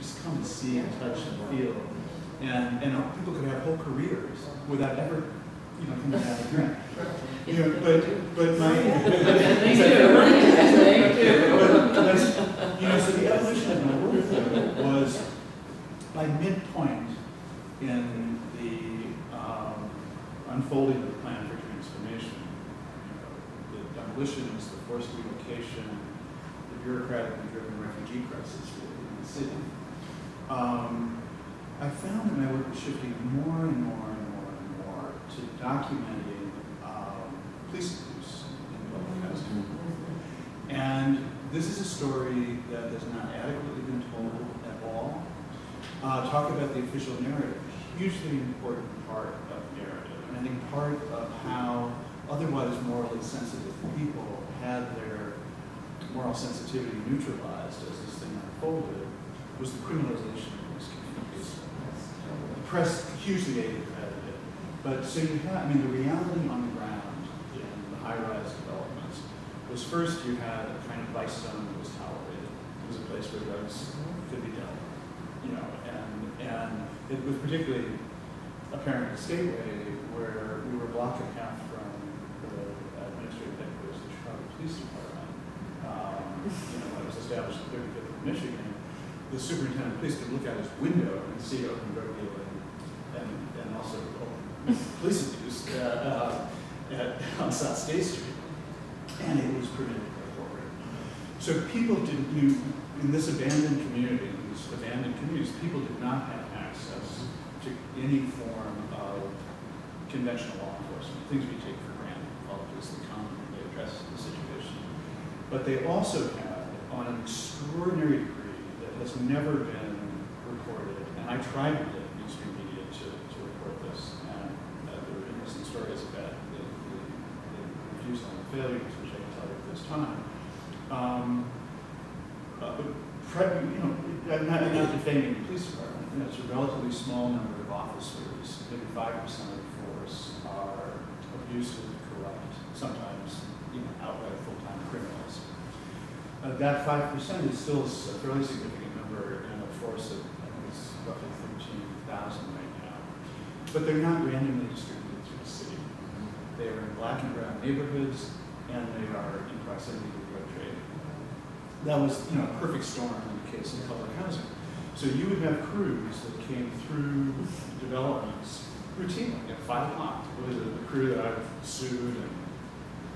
just come and see and touch and feel. And people could have whole careers without ever, coming down to drink. But my so the evolution of my work though was by midpoint in the unfolding of the plan for transformation. The demolitions, the forced relocation, the bureaucratically driven refugee crisis in the city. I found that my work was shifting more and more and more and more to documenting police abuse in public housing. And this is a story that has not adequately been told at all. Talk about the official narrative, hugely important part of narrative, and I think part of how otherwise morally sensitive people had their moral sensitivity neutralized as this thing unfolded was the criminalization of these communities. The press hugely aided it. But so you have, the reality on the ground in the high-rise developments was first you had a kind of vice zone that was tolerated. It was a place where drugs could be dealt, and it was particularly apparent at Stateway, where we were a block and a half from the administrative headquarters of the Chicago Police Department. When it was established in 35th of Michigan, the superintendent of police could look out his window and see open drug dealing and also open police abuse on South State Street, and it was permitted by corporate. So people in this abandoned community, these abandoned communities, people did not have access to any form of conventional law enforcement, things we take for granted. All of this, the common, they address the situation. But they also had, on an extraordinary degree that has never been recorded, and I tried to get mainstream media to report this, and there were interesting stories about the refusal and failures, which I can tell you at this time. I'm not defaming the police department. It's a relatively small number of officers, maybe 5% of the force are abusive, corrupt, sometimes outright full-time criminals. That 5% is still a fairly significant number in a force of, I think it's roughly 13,000 right now. But they're not randomly distributed through the city. They are in black and brown neighborhoods, and they are in proximity to the drug trade. That was, a perfect storm in the case of public housing. So you would have crews that came through developments routinely at 5 o'clock. It was the crew that I've sued and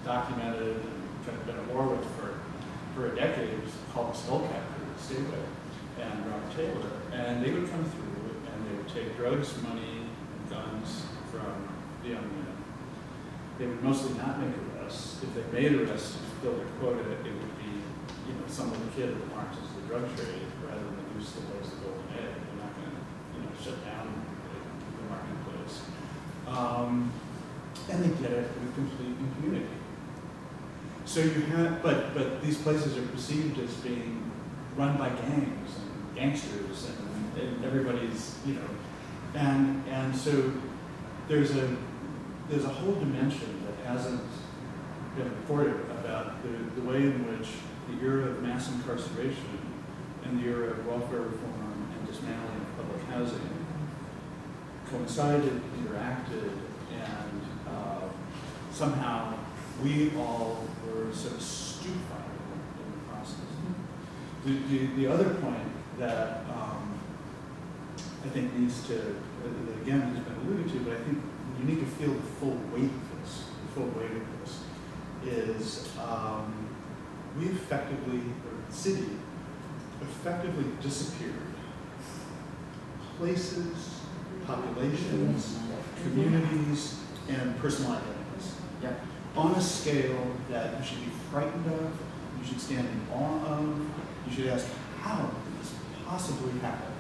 documented and kind of been at war with for a decade. It was called the Skullcat Crew at Stateway and Robert Taylor. And they would come through and they would take drugs, money, and guns from the young men. They would mostly not make arrests. If they made arrests to fulfill their quota, it would be some little kid that marches the drug trade rather than the goose that lays the golden egg. They're not going to shut down the marketplace. And they did it with complete impunity. So you have, but these places are perceived as being run by gangs and gangsters and everybody's, and so there's a whole dimension that hasn't been reported about the way in which the era of mass incarceration and the era of welfare reform and dismantling of public housing coincided, interacted, and somehow we all were sort of stupefied in the process. The other point that I think needs to, that again has been alluded to, but I think you need to feel the full weight of this. The full weight of this is we effectively, or the city, effectively disappeared. Places, populations, communities, and personal identities. Yep. On a scale that you should be frightened of, you should stand in awe of, you should ask, how did this possibly happen?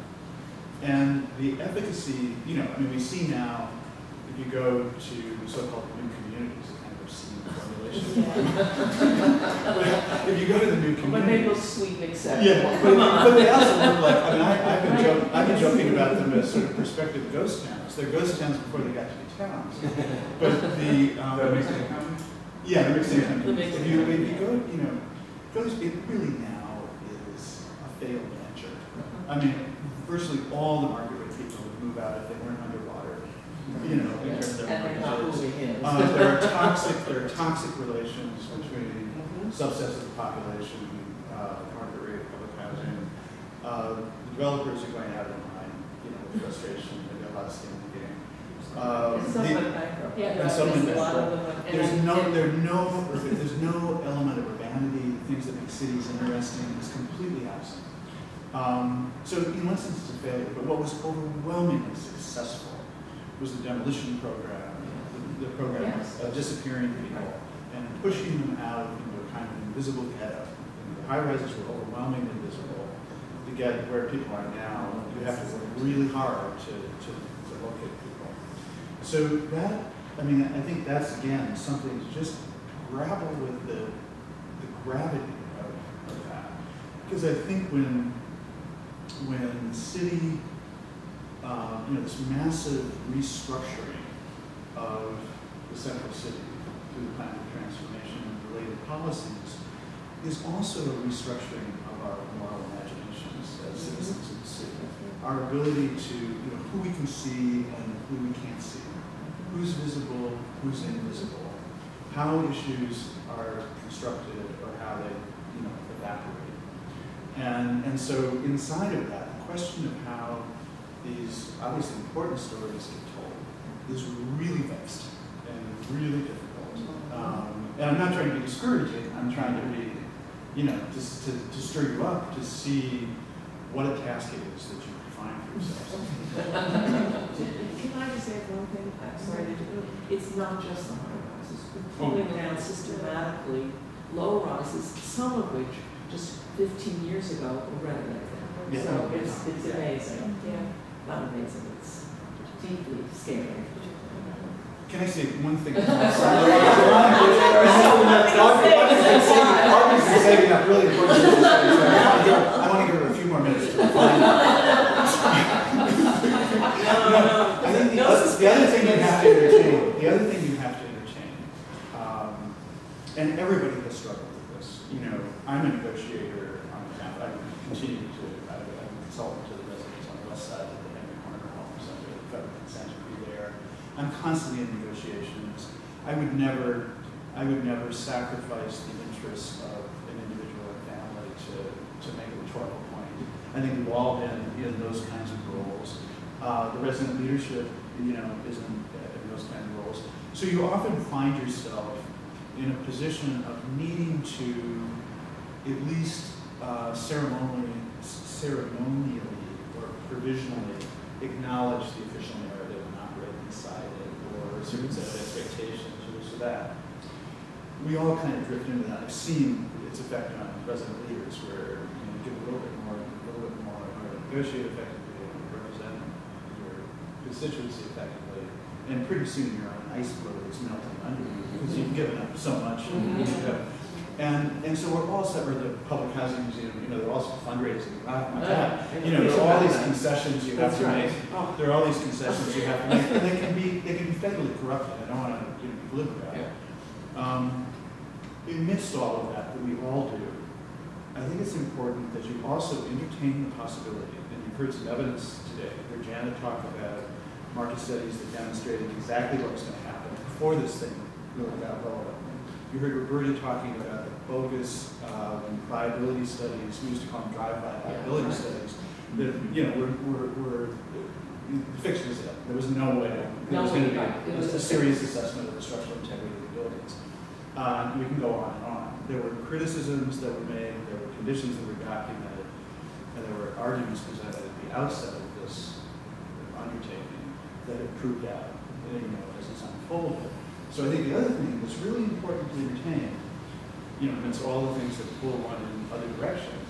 And the efficacy, we see now, if you go to so-called new communities, a kind of obscene formulation. If you go to the new communities. But they look sweet and acceptable. Yeah, but they also look like, I've been joking about them as sort of prospective ghost towns. They're ghost towns before they got to be towns. But the mixed income? Yeah, the mixed income. If you go, it really now is a failed venture. I mean, virtually all the market rate people would move out if they weren't underwater. You know, in terms of their And they're not mortgages. moving in. There are toxic relations between subsets of the population, market rate, public housing. The developers are going out of line, you know, with frustration. They've got a lot of skin in the game. And some went bankrupt. Yeah, And some there's went a lot of bankrupt. them. There's no element of urbanity, things that make cities interesting, is completely absent. So in one sense it's a failure, but what was overwhelmingly successful was the demolition program, the program Yes. of disappearing people and pushing them out into a kind of invisible ghetto. The high rises were overwhelmingly visible. To get where people are now, you have to work really hard to locate people. So that, I mean, I think that's, again, something to just grapple with the gravity of that. Because I think when the city, you know, this massive restructuring of the central city through the plan of transformation and related policies is also a restructuring of our moral imaginations as citizens of the city. Our ability to, you know, who we can see and who we can't see, who's visible, who's invisible, how issues are constructed or how they, you know, evaporate. And so inside of that, the question of how these obviously important stories get told is really vexed and really difficult. And I'm not trying to be discouraging, I'm trying to be, you know, just to stir you up to see what a task it is that you define for yourselves. Can I just add one thing? I'm sorry to do. It's not just the high rises. We're pulling down systematically low rises, some of which just 15 years ago were renovated. Yeah. So it's amazing. Yeah. Not amazing, it's deeply scary. Can I say one thing? August is saving up really important things, so I want to give her a few more minutes to refine. I think the other thing you have to entertain, and everybody has struggled with this. You know, I'm a negotiator on the campus. I continue to, I'm a consultant to the residents on the west side of the Henry Corner Homes under the federal consent decree there. I'm constantly in negotiations. I would never sacrifice the interests of an individual or family to make a rhetorical point. I think we've all been in those kinds of roles. The resident leadership, you know, is in those kind of roles. So you often find yourself in a position of needing to at least ceremonially or provisionally acknowledge the official narrative and operate inside it, or a certain set of expectations, or this or that. We all kind of drift into that. I've seen its effect on resident leaders where you give a little bit more, in order to negotiate effectively and represent your constituency effectively, and pretty soon you're on an iceberg that's melting under you because you've given up so much. And so we're all separate. The Public Housing Museum, you know, they're also fundraising. You know, there are all these concessions you have to make. There are all these concessions you have to make, and they can be federally corrupted. I don't want to be glib about it. Amidst all of that we all do, I think it's important that you also entertain the possibility, and you've heard some evidence today. You heard Janet talk about market studies that demonstrated exactly what was going to happen before this thing really got relevant. You heard Roberta talking about the bogus viability studies. We used to call them drive-by viability studies. That, you know, were fiction is it. There was no way there was going to be a serious assessment of the structural integrity of the buildings. We can go on and on. There were criticisms that were made, there were conditions that were documented, and there were arguments presented at the outset of this undertaking that have proved out, you know, as it's unfolded. So I think the other thing that's really important to entertain, you know, amidst all the things that pull one in other directions,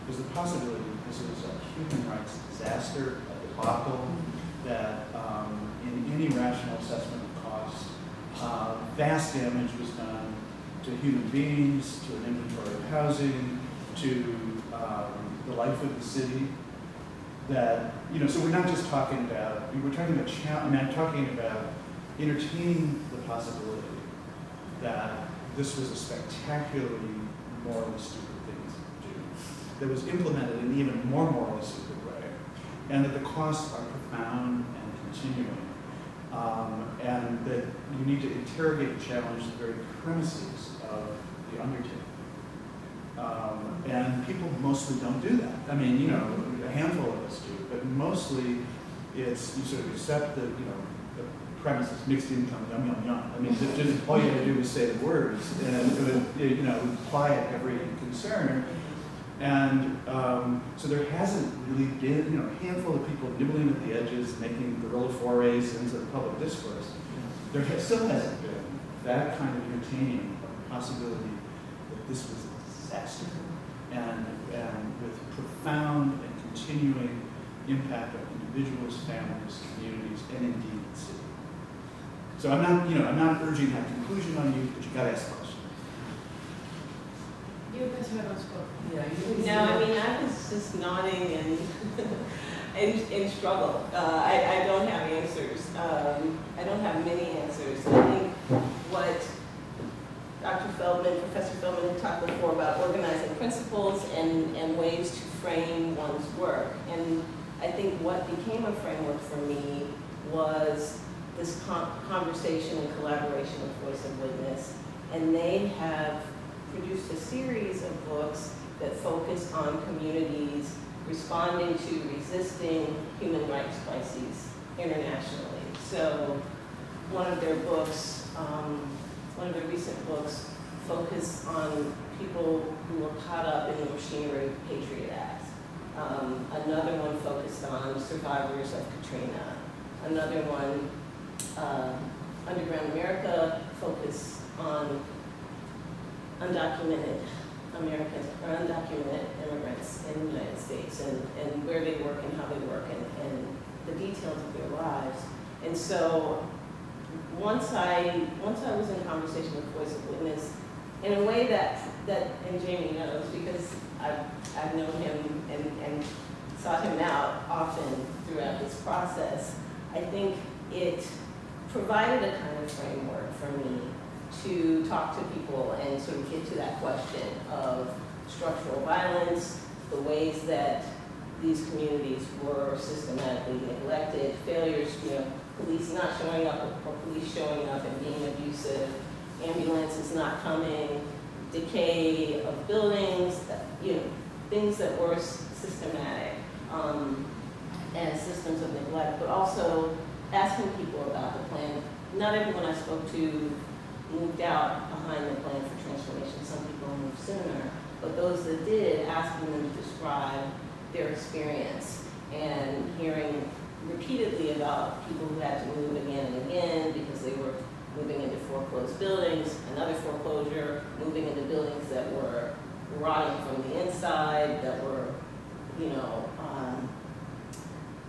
is the possibility that this is a human rights disaster, a debacle, that in any rational assessment of cost, vast damage was done to human beings, to an inventory of housing, to the life of the city. That, you know, so we're not just talking about, we're talking about, I'm talking about entertaining the possibility that this was a spectacularly morally stupid thing to do. that was implemented in an even more morally stupid way, and that the costs are profound and continuing, and that you need to interrogate and challenge the very premises of the undertaking. And people mostly don't do that. I mean, you know, a handful of us do, but mostly it's, you sort of accept the, you know, the premises, mixed income, yum, yum, yum. I mean, just all you have to do is say the words, and you know, quiet every concern. And so there hasn't really been, you know, a handful of people nibbling at the edges, making guerrilla forays into the public discourse. There still hasn't been that kind of entertaining of the possibility that this was a disaster, and with profound and continuing impact on individuals, families, communities, and indeed the city. So I'm not, you know, I'm not urging that conclusion on you, but you got to ask questions. You guys haven't spoken. Yeah, No, I mean, I was just nodding and and struggle. I don't have answers. I don't have many answers. I think what Dr. Feldman, Professor Feldman talked before about organizing principles and ways to frame one's work. And I think what became a framework for me was this conversation and collaboration with Voice of Witness. And they have produced a series of books that focus on communities responding to resisting human rights crises internationally. So one of their books, one of their recent books, focused on people who were caught up in the Machinery Patriot Act. Another one focused on survivors of Katrina. Another one, Underground America, focused on undocumented Americans or undocumented immigrants in the United States and where they work and how they work and the details of their lives. And so once I was in conversation with Voice of Witness, in a way that and Jamie knows because I've known him and sought him out often throughout this process, I think it provided a kind of framework for me to talk to people and sort of get to that question of structural violence, the ways that these communities were systematically neglected, failures, you know, police not showing up or police showing up and being abusive, ambulances not coming, decay of buildings, you know, things that were systematic and systems of neglect, but also asking people about the plan. Not everyone I spoke to moved out behind the plan for transformation. Some people moved sooner, but those that did, asking them to describe their experience and hearing repeatedly about people who had to move again and again because they were moving into foreclosed buildings, another foreclosure, moving into buildings that were rotting from the inside, that were, you know,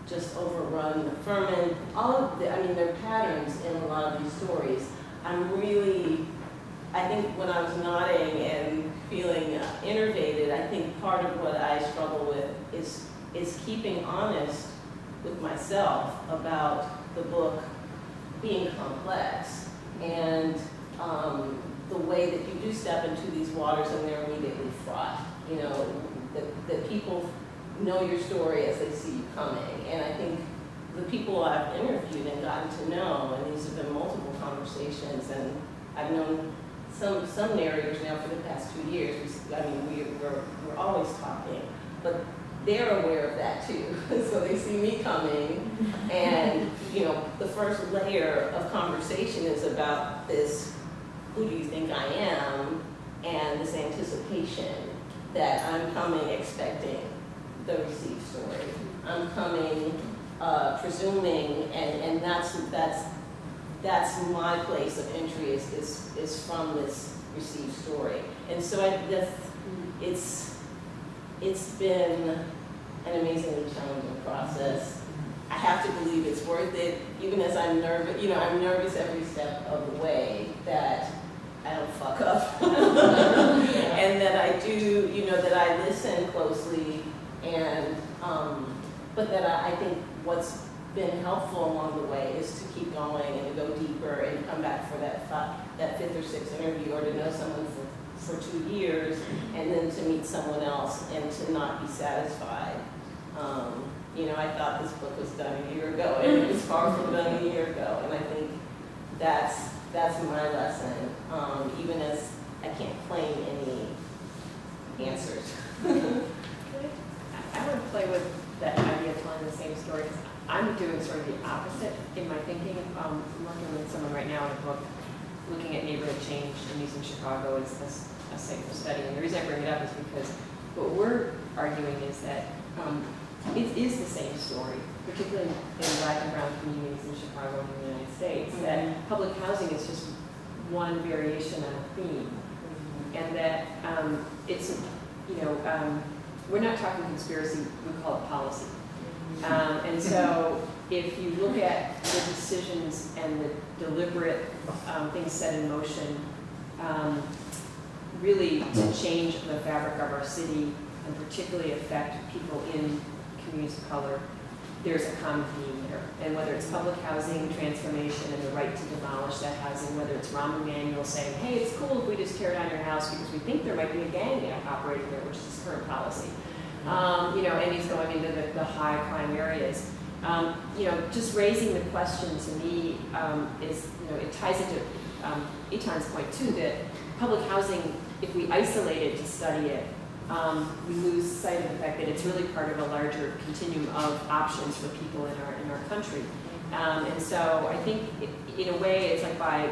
just overrun with vermin. All of the, I mean, there are patterns in a lot of these stories. I think when I was nodding and feeling innervated, I think part of what I struggle with is keeping honest with myself about the book being complex and the way that you do step into these waters and they're immediately fraught. You know, that people know your story as they see you coming. And I think the people I've interviewed and gotten to know, and these have been multiple conversations, and I've known some narrators now for the past 2 years. I mean, we're always talking, but they're aware of that too. So they see me coming, and you know, the first layer of conversation is about this: who do you think I am? And this anticipation that I'm coming expecting the received story. I'm coming presuming, and that's my place of entry is from this received story. And so it's been an amazingly challenging process. I have to believe it's worth it, even as I'm nervous. You know, I'm nervous every step of the way that I don't fuck up, and that I do, you know, that I listen closely, and but that I think what's been helpful along the way is to keep going and to go deeper and come back for that fifth or sixth interview, or to know someone for 2 years and then to meet someone else and to not be satisfied. You know, I thought this book was done a year ago, and it was far from done a year ago, and I think that's my lesson, even as I can't claim any answers. I would play with that idea of telling the same story. I'm doing sort of the opposite in my thinking. I'm working with someone right now in a book looking at neighborhood change and using Chicago as a site for study. And the reason I bring it up is because what we're arguing is that it is the same story, particularly in Black and brown communities in Chicago and the United States, that public housing is just one variation on a theme. And that it's, you know, we're not talking conspiracy, we call it policy. And so if you look at the decisions and the deliberate things set in motion, really to change the fabric of our city and particularly affect people in communities of color, there's a common theme there. And whether it's public housing transformation and the right to demolish that housing, whether it's Rahm Emanuel saying, hey, it's cool if we just tear down your house because we think there might be a gang operating there, which is his current policy. You know, and he's going into the high crime areas. You know, just raising the question to me is, you know, it ties into Etan's point too, that public housing, if we isolate it to study it, we lose sight of the fact that it's really part of a larger continuum of options for people in our country. And so I think in a way it's like by